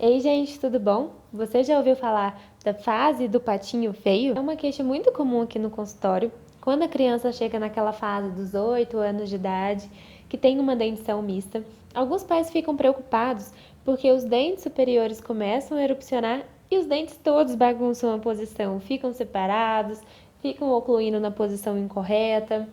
Ei, gente, tudo bom? Você já ouviu falar da fase do patinho feio? É uma queixa muito comum aqui no consultório, quando a criança chega naquela fase dos 8 anos de idade, que tem uma dentição mista. Alguns pais ficam preocupados porque os dentes superiores começam a erupcionar e os dentes todos bagunçam a posição, ficam separados, ficam ocluindo na posição incorreta.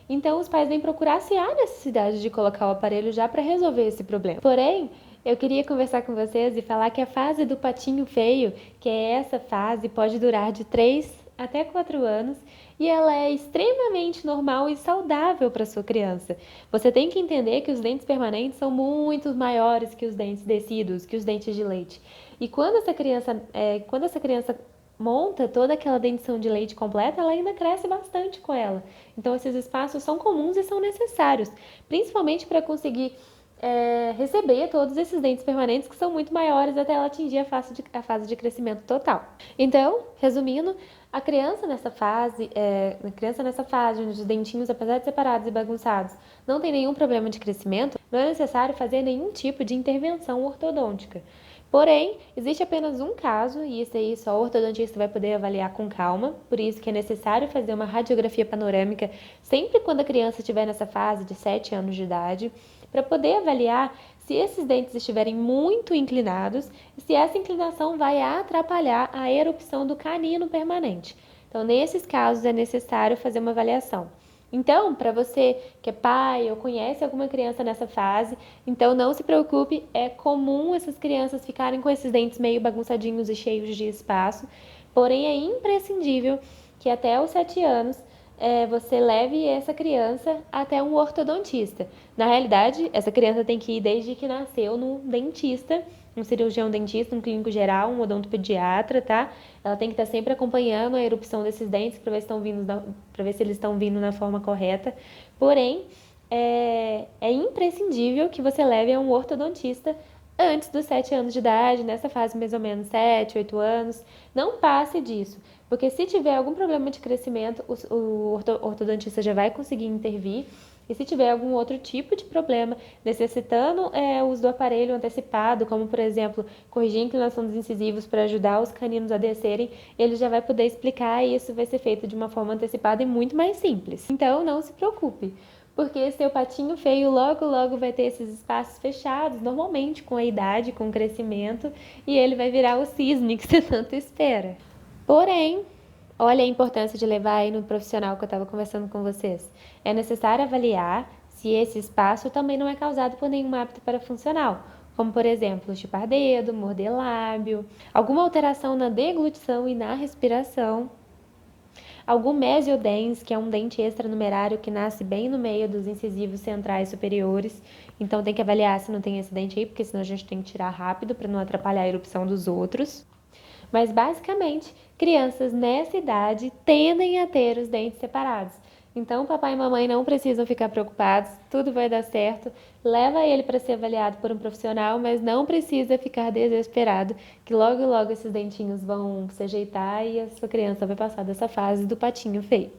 Então, os pais vêm procurar se há necessidade de colocar o aparelho já para resolver esse problema. Porém, eu queria conversar com vocês e falar que a fase do patinho feio, que é essa fase, pode durar de 3 até 4 anos e ela é extremamente normal e saudável para sua criança. Você tem que entender que os dentes permanentes são muito maiores que os dentes decíduos, que os dentes de leite. E quando essa criança monta toda aquela dentição de leite completa, ela ainda cresce bastante com ela. Então, esses espaços são comuns e são necessários, principalmente para conseguir receber todos esses dentes permanentes que são muito maiores até ela atingir a fase de crescimento total. Então, resumindo, a criança nessa fase, onde os dentinhos, apesar de separados e bagunçados, não tem nenhum problema de crescimento, não é necessário fazer nenhum tipo de intervenção ortodôntica. Porém, existe apenas um caso, e isso aí só o ortodontista vai poder avaliar com calma, por isso que é necessário fazer uma radiografia panorâmica sempre quando a criança estiver nessa fase de 7 anos de idade, para poder avaliar se esses dentes estiverem muito inclinados e se essa inclinação vai atrapalhar a erupção do canino permanente. Então, nesses casos, é necessário fazer uma avaliação. Então, para você que é pai ou conhece alguma criança nessa fase, então não se preocupe, é comum essas crianças ficarem com esses dentes meio bagunçadinhos e cheios de espaço, porém é imprescindível que até os 7 anos você leve essa criança até um ortodontista. Na realidade, essa criança tem que ir desde que nasceu no dentista, um cirurgião dentista, um clínico geral, um odontopediatra, tá? Ela tem que estar sempre acompanhando a erupção desses dentes para ver se eles estão vindo na forma correta. Porém, é imprescindível que você leve a um ortodontista antes dos 7 anos de idade, nessa fase mais ou menos 7, 8 anos. Não passe disso, porque se tiver algum problema de crescimento, o ortodontista já vai conseguir intervir. E se tiver algum outro tipo de problema, necessitando o uso do aparelho antecipado, como por exemplo, corrigir a inclinação dos incisivos para ajudar os caninos a descerem, ele já vai poder explicar e isso vai ser feito de uma forma antecipada e muito mais simples. Então, não se preocupe, porque seu patinho feio logo logo vai ter esses espaços fechados, normalmente com a idade, com o crescimento, e ele vai virar o cisne que você tanto espera. Porém, olha a importância de levar aí no profissional que eu estava conversando com vocês. É necessário avaliar se esse espaço também não é causado por nenhum hábito parafuncional, como por exemplo, chupar dedo, morder lábio, alguma alteração na deglutição e na respiração, algum mesiodens, que é um dente extranumerário que nasce bem no meio dos incisivos centrais superiores. Então tem que avaliar se não tem esse dente aí, porque senão a gente tem que tirar rápido para não atrapalhar a erupção dos outros. Mas basicamente, crianças nessa idade tendem a ter os dentes separados. Então, papai e mamãe não precisam ficar preocupados, tudo vai dar certo. Leva ele para ser avaliado por um profissional, mas não precisa ficar desesperado, que logo logo esses dentinhos vão se ajeitar e a sua criança vai passar dessa fase do patinho feio.